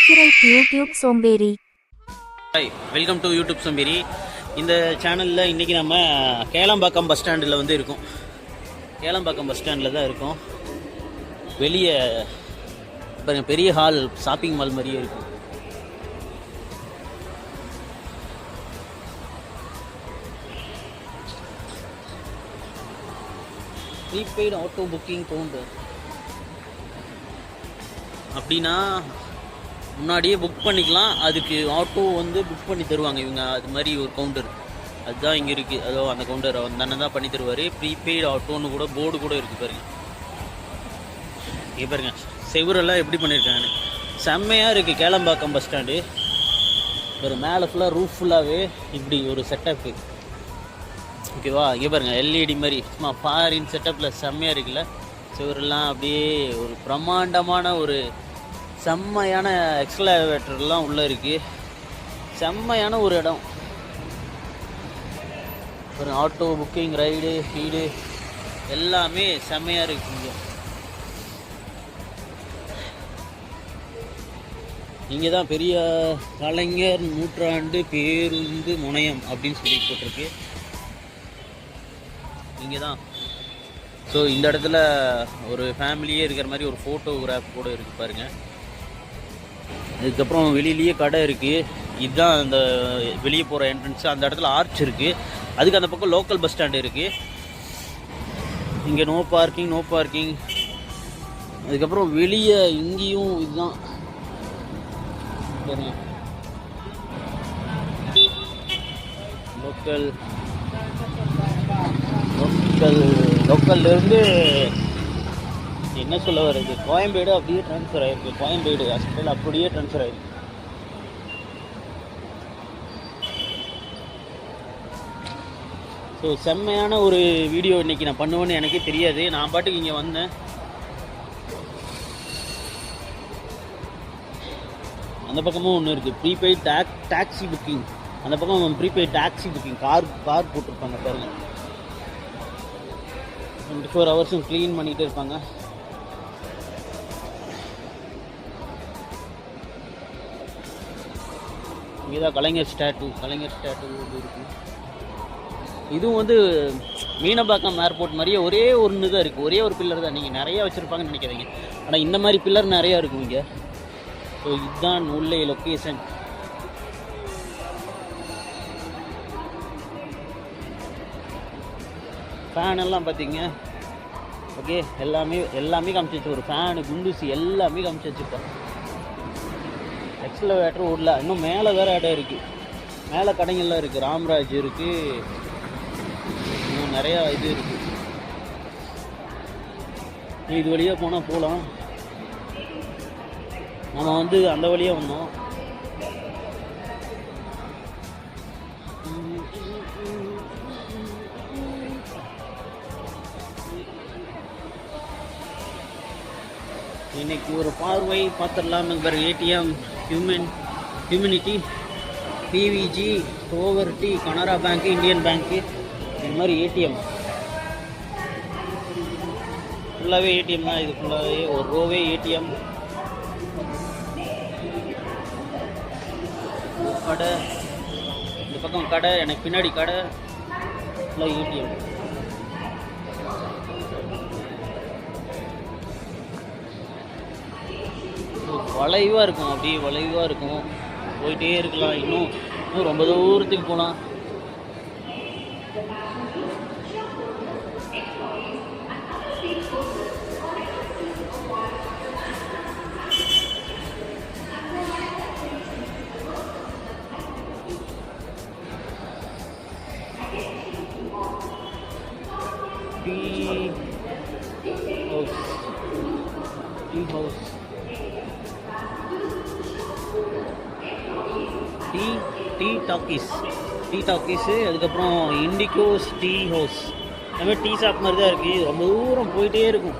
Subscribe YouTube சோம்பேறி. Hi, welcome to YouTube சோம்பேறி. இந்த சேனலில் இன்றைக்கி நம்ம கேளம்பாக்கம் பஸ் ஸ்டாண்டில் வந்து இருக்கோம். கேளம்பாக்கம் பஸ் ஸ்டாண்டில் தான் இருக்கோம். வெளியே பாருங்கள், பெரிய ஹால், ஷாப்பிங் மால் மாதிரியே இருக்கும். ப்ரீபெய்டு ஆட்டோ புக்கிங் கவுண்டர் அப்படின்னா முன்னாடியே புக் பண்ணிக்கலாம். அதுக்கு ஆட்டோ வந்து புக் பண்ணி தருவாங்க இவங்க. அது மாதிரி ஒரு கவுண்டர் அதுதான் இங்கே இருக்குது. அதோ அந்த கவுண்டர் அந்த தான் பண்ணி தருவார். ப்ரீபெய்டு ஆட்டோன்னு கூட போர்டு கூட இருக்குது பாருங்க. இங்கே பாருங்க, செவரெல்லாம் எப்படி பண்ணியிருக்காங்க, செம்மையாக இருக்குது. கேளம்பாக்கம் பஸ் ஸ்டாண்டு ஒரு மேலே ஃபுல்லாக ரூஃப் ஃபுல்லாகவே இப்படி ஒரு செட்டப்பு. ஓகேவா, இங்கே பாருங்கள், எல்இடி மாதிரி சும்மா ஃபாரின் செட்டப்பில் செம்மையாக இருக்குல்ல. செவரெல்லாம் அப்படியே ஒரு பிரம்மாண்டமான ஒரு செம்மையான எக்ஸ்கலேவேட்டர்லாம் உள்ளே இருக்குது. செம்மையான ஒரு இடம். ஒரு ஆட்டோ புக்கிங், ரைடு, ஃபீடு எல்லாமே செம்மையாக இருக்குங்க. இங்கே தான் பெரிய கலைஞர் நூற்றாண்டு பேருந்து முனையம் அப்படின்னு சொல்லி போட்டிருக்கு. இங்கே தான். ஸோ இந்த இடத்துல ஒரு ஃபேமிலியே இருக்கிற மாதிரி ஒரு ஃபோட்டோகிராஃப் கூட இருக்குது பாருங்கள். அதுக்கப்புறம் வெளியிலேயே கடை இருக்குது. இதுதான் அந்த வெளியே போகிற என்ட்ரன்ஸு. அந்த இடத்துல ஆர்ச் இருக்குது. அதுக்கு அந்த பக்கம் லோக்கல் பஸ் ஸ்டாண்டு இருக்குது. இங்கே நோ பார்க்கிங். அதுக்கப்புறம் வெளியே இங்கேயும் இதுதான் லோக்கல்லேருந்து என்ன சொல்ல வருது, கோயம்பேடு அப்படியே ட்ரான்ஸ்ஃபர் ஆகிருக்கு. கோயம்பேடு ஹாஸ்பிட்டல் அப்படியே ட்ரான்ஸ்ஃபர் ஆகிருக்கு. ஸோ செம்மையான ஒரு வீடியோ இன்றைக்கி நான் பண்ணுவேன்னு எனக்கே தெரியாது. நான் பாட்டுக்கு இங்கே வந்தேன். அந்த பக்கமும் ஒன்று இருக்குது, ப்ரீபெய்ட் டாக்ஸி புக்கிங். அந்த பக்கம் ப்ரீபெய்ட் டாக்ஸி புக்கிங், கார் போட்டிருப்பாங்க பாருங்கள். 24 ஹவர்ஸும் க்ளீன் பண்ணிகிட்டே இருப்பாங்க. இங்கே தான் கலைஞர் ஸ்டாட்டு இருக்குது. இதுவும் வந்து மீனம்பாக்கம் ஏர்போர்ட் மாதிரியே ஒரே ஒன்று தான் இருக்குது. ஒரே ஒரு பில்லர் தான். நீங்கள் நிறையா வச்சுருப்பாங்கன்னு நினைக்காதீங்க. ஆனால் இந்த மாதிரி பில்லர் நிறையா இருக்கும் இங்கே. ஸோ இதுதான் உள்ளே லொக்கேஷன். ஃபேன் எல்லாம் பார்த்தீங்க. ஓகே, எல்லாமே காமிச்சிச்சு. ஒரு ஃபேனு, குண்டூசி எல்லாமே காமிச்சு வச்சுருப்பேன். எக்ஸ்கலேவேட்டர் ஓடல. இன்னும் மேலே வேறு இடம் இருக்குது. மேலே கடைகள்லாம் இருக்குது. ராம்ராஜ் இருக்குது. இன்னும் நிறையா இது இருக்குது. இது வழியாக போனால் போகலாம். நம்ம வந்து அந்த வழியாக வந்தோம். இன்னைக்கு ஒரு பார்வை பார்த்துடலாம். ஏடிஎம், ஹியூமனிட்டி, பிவிஜி, ஓவர்டி, கனரா பேங்க்கு, இந்தியன் பேங்க்கு, இது மாதிரி ஏடிஎம் ஃபுல்லாகவே ஏடிஎம் தான். இது ஃபுல்லாகவே ஒரு ரோவே ஏடிஎம். கடை இந்த பக்கம் கடை, எனக்கு பின்னாடி கடை, ஃபுல்லாக ஏடிஎம். வளைவாக இருக்கும், அப்படியே வளைவாக இருக்கும். போயிட்டே இருக்கலாம். இன்னும் ரொம்ப தூரத்துக்கு போகலாம். டீ டாக்கீஸு, அதுக்கப்புறம் இண்டிகோஸ் டீ ஹவுஸ். இந்த மாதிரி டீ ஷாப் மாதிரி தான் இருக்குது. ரொம்ப தூரம் போயிட்டே இருக்கும்.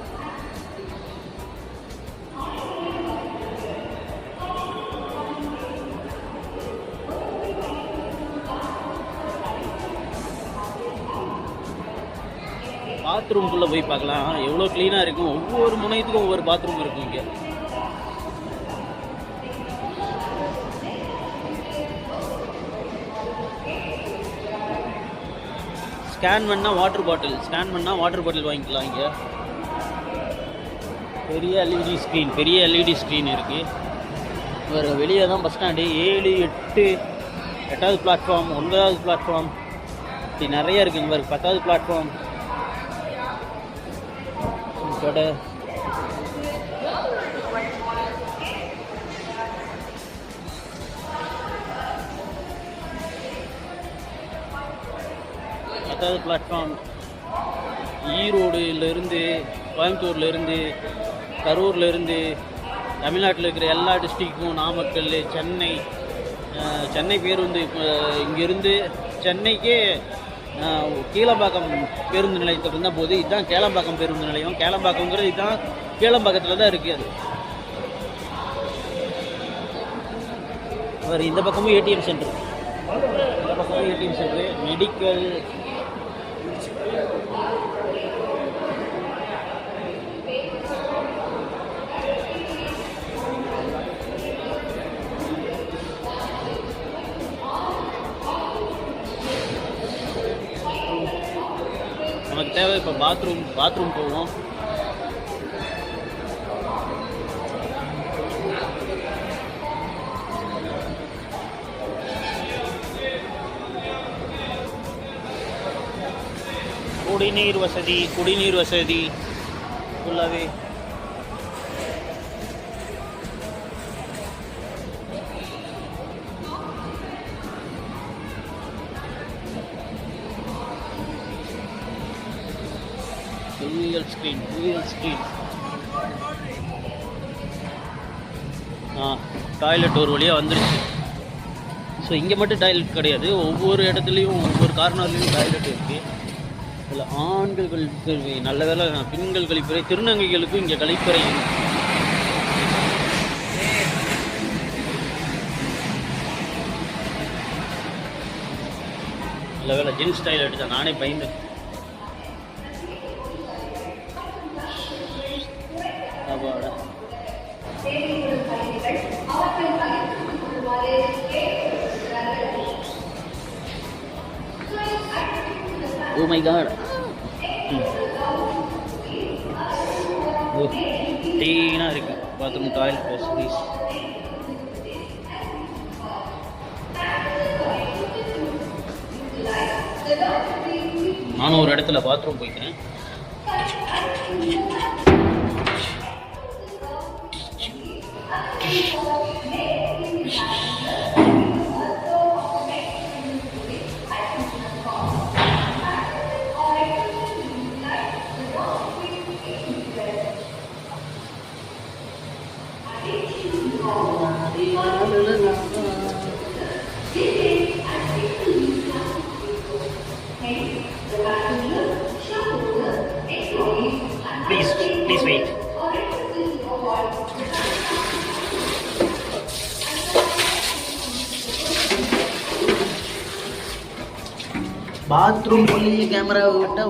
பாத்ரூம்குள்ளே போய் பார்க்கலாம் எவ்வளோ க்ளீனாக இருக்கும். ஒவ்வொரு முனையத்துக்கும் ஒவ்வொரு பாத்ரூம் இருக்கும் இங்கே. ஸ்கேன் பண்ணால் வாட்டர் பாட்டில் வாங்கிக்கலாம் இங்கே. பெரிய எல்இடி ஸ்க்ரீன் இருக்குது. வேறு வெளியே தான் பஸ் ஸ்டாண்டு. 7, 8, 8வது பிளாட்ஃபார்ம், 9வது பிளாட்ஃபார்ம், இப்படி நிறைய இருக்குங்க. வேறு 10வது பிளாட்ஃபார்ம் கடை. பிளாட்ஃபார்ம் ஈரோடுலேருந்து, கோயம்புத்தூர்லேருந்து, கரூர்லேருந்து, தமிழ்நாட்டில் இருக்கிற எல்லா டிஸ்ட்ரிக்டும், நாமக்கல், சென்னை பேருந்து இப்போ இங்கேருந்து சென்னைக்கே கீழம்பாக்கம் பேருந்து நிலையத்தில் இருந்தால் போது. இதுதான் கேளம்பாக்கம் பேருந்து நிலையம். கேளம்பாக்கங்கிறது இதுதான் கீழம்பாக்கத்தில் தான் இருக்குது. அது இந்த பக்கமும் ஏடிஎம் சென்டர், மெடிக்கல். நமக்கு தேவை இப்போ பாத்ரூம் போவோம். குடிநீர் வசதி ஃபுல்லாகவே. Dual screen. டாய்லெட் ஒரு வழியாக வந்துருச்சு. ஸோ இங்கே மட்டும் டாய்லெட் கிடையாது, ஒவ்வொரு இடத்துலையும் ஒவ்வொரு கார்னர்லேயும் டாய்லெட் இருக்குது. இதில் ஆண்கள் கழிப்பறை, நல்ல வேலை பெண்கள் கழிப்பறை. திருநங்கைகளுக்கும் இங்கே கழிப்பறை. நல்ல வேலை ஜென்ஸ் டாய்லெட் தான், நானே பயந்தேன். Oh my god. க்ளீனாக இருக்கு பாத்ரூம், டாய்லெட் ஃபெசிலிட்டிஸ். நானும் ஒரு இடத்துல பாத்ரூம் போய்க்கிறேன். Please wait. बाथरूम बोलिए कैमरा விட்டா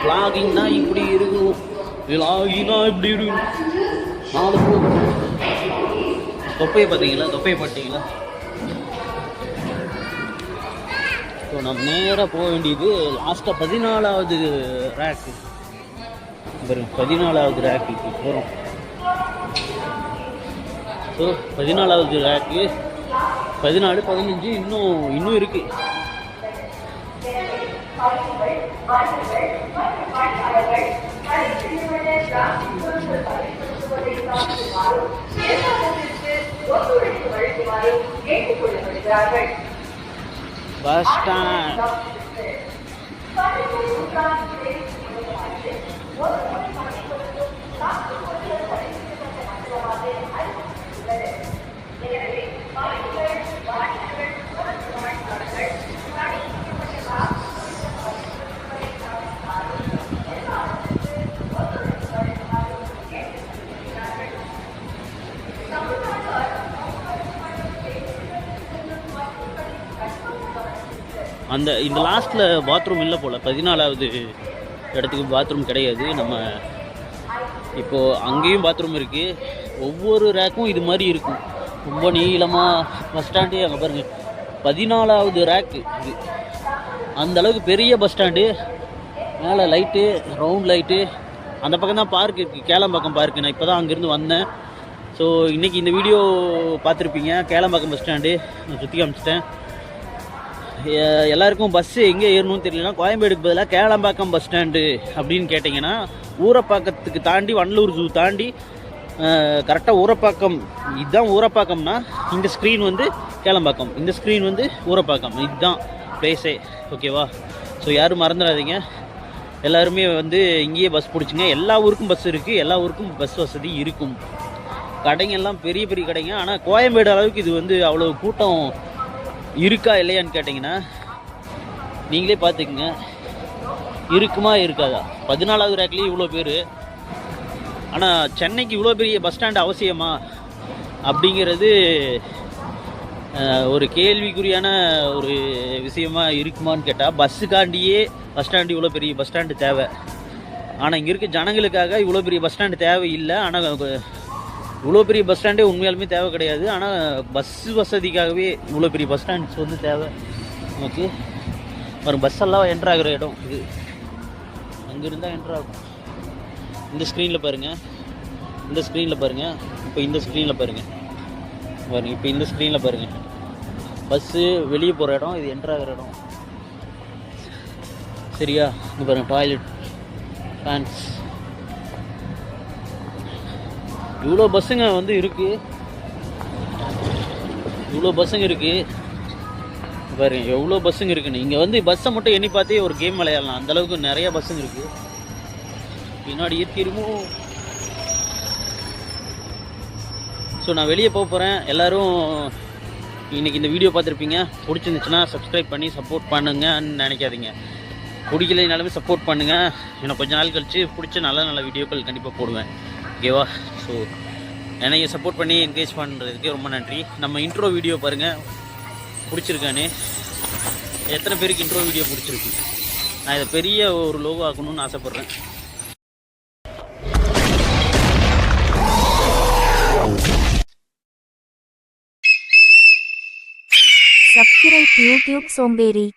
vlogging தான் இப்படி இருக்கும். vlogging-ஆ இப்படி இருக்கும். தொப்பையை பார்த்தீங்களா? ஸோ நம்ம நேராக போக வேண்டியது லாஸ்ட்டாக 14வது ரேக்கு. 14வது ரேக்குக்கு போகிறோம். ஸோ 14வது ரேக்கு, 14, 15 இன்னும் இருக்குது. Bus stand. இந்த லாஸ்ட்டில் பாத்ரூம் இல்லை போல். 14வது இடத்துக்கு பாத்ரூம் கிடையாது. நம்ம இப்போது அங்கேயும் பாத்ரூம் இருக்குது. ஒவ்வொரு ரேக்கும் இது மாதிரி இருக்கும். ரொம்ப நீளமாக பஸ் ஸ்டாண்டே அங்கே பாருங்கள் 14வது ரேக்கு இது. அந்த அளவுக்கு பெரிய பஸ் ஸ்டாண்டு. மேலே லைட்டு, ரவுண்ட் லைட்டு. அந்த பக்கம் தான் பார்க் இருக்குது, கேளம்பாக்கம் பார்க்கு. நான் இப்போ தான் அங்கேருந்து வந்தேன். ஸோ இன்றைக்கி இந்த வீடியோ பார்த்துருப்பீங்க. கேளம்பாக்கம் பஸ் ஸ்டாண்டு நான் சுற்றி காமிச்சிட்டேன். எல்லாருக்கும் பஸ்ஸு எங்கே ஏறணும்னு தெரியலனா கோயம்பேடுக்கு பதிலாக கேளம்பாக்கம் பஸ் ஸ்டாண்டு அப்படின்னு கேட்டிங்கன்னா ஊரப்பாக்கத்துக்கு தாண்டி வண்டலூர் ஜூ தாண்டி கரெக்டாக ஊரப்பாக்கம், இதுதான் ஊரப்பாக்கம்னா இந்த ஸ்க்ரீன் வந்து கேளம்பாக்கம், இந்த ஸ்க்ரீன் வந்து ஊரப்பாக்கம். இதுதான் பிளேஸே. ஓகேவா? ஸோ யாரும் மறந்துடாதீங்க. எல்லாருமே வந்து இங்கேயே பஸ் பிடிச்சிங்க. எல்லா ஊருக்கும் பஸ் இருக்குது, எல்லா ஊருக்கும் பஸ் வசதி இருக்கும். கடைங்கெல்லாம் பெரிய பெரிய கடைங்க. ஆனால் கோயம்பேடு அளவுக்கு இது வந்து அவ்வளோ கூட்டம் இருக்கா இல்லையான்னு கேட்டிங்கன்னா நீங்களே பார்த்துக்குங்க. இருக்குமா இருக்காதா? 14வது ரேக்லேயும் இவ்வளோ பேர். ஆனால் சென்னைக்கு இவ்வளோ பெரிய பஸ் ஸ்டாண்டு அவசியமா அப்படிங்கிறது ஒரு கேள்விக்குறியான ஒரு விஷயமா இருக்குமான்னு கேட்டால், பஸ்ஸுக்காண்டியே பஸ் ஸ்டாண்டு இவ்வளோ பெரிய பஸ் ஸ்டாண்டு தேவை. ஆனால் இங்கே இருக்க ஜனங்களுக்காக இவ்வளோ பெரிய பஸ் ஸ்டாண்டு தேவை இல்லை. ஆனால் இவ்வளோ பெரிய பஸ் ஸ்டாண்டே உண்மையாலுமே தேவை கிடையாது. ஆனால் பஸ்ஸு வசதிக்காகவே இவ்வளோ பெரிய பஸ் ஸ்டாண்ட்ஸ் வந்து தேவை. ஓகே, ஒரு பஸ்ஸெல்லாம் என்ட்ரு ஆகிற இடம் இது. அங்கேருந்தால் என்ட்ரு ஆகும். இந்த ஸ்க்ரீனில் பாருங்கள், இந்த ஸ்க்ரீனில் பாருங்கள், இப்போ இந்த ஸ்க்ரீனில் பாருங்கள், இப்போ இந்த ஸ்க்ரீனில் பாருங்கள். பஸ்ஸு வெளியே போகிற இடம், இது என்ட்ரு ஆகிற இடம். சரியா? இங்கே பாருங்கள், டாய்லெட், ஃபேன்ஸ். இவ்வளோ பஸ்ஸுங்க வந்து இருக்குது, இவ்வளோ பஸ்ஸுங்க இருக்குது பாருங்க. எவ்வளோ பஸ்ஸுங்க இருக்குன்னு. இங்கே வந்து பஸ்ஸை மட்டும் எண்ணி பார்த்தே ஒரு கேம் விளையாடலாம். அந்தளவுக்கு நிறையா பஸ்ஸுங்க இருக்குது. பின்னாடி ஏற்றிருமோ. ஸோ நான் வெளியே போக போகிறேன். எல்லோரும் இன்றைக்கி இந்த வீடியோ பார்த்துருப்பீங்க. பிடிச்சிருந்துச்சுன்னா சப்ஸ்கிரைப் பண்ணி சப்போர்ட் பண்ணுங்கன்னு நினைக்காதீங்க. பிடிக்கலைனாலுமே சப்போர்ட் பண்ணுங்கள். எனக்கு கொஞ்ச நாள் கழித்து பிடிச்ச நல்ல நல்ல வீடியோக்கள் கண்டிப்பாக போடுவேன். ஓகேவா? ஸோ என்னைய சப்போர்ட் பண்ணி என்கரேஜ் பண்ணுறதுக்கு ரொம்ப நன்றி. நம்ம இன்ட்ரோ வீடியோ பாருங்கள், பிடிச்சிருக்கானே. எத்தனை பேருக்கு இன்ட்ரோ வீடியோ பிடிச்சிருக்கு? நான் இதை பெரிய ஒரு லோகோ ஆக்கணும்னு ஆசைப்பட்றேன். Subscribe YouTube Somberi.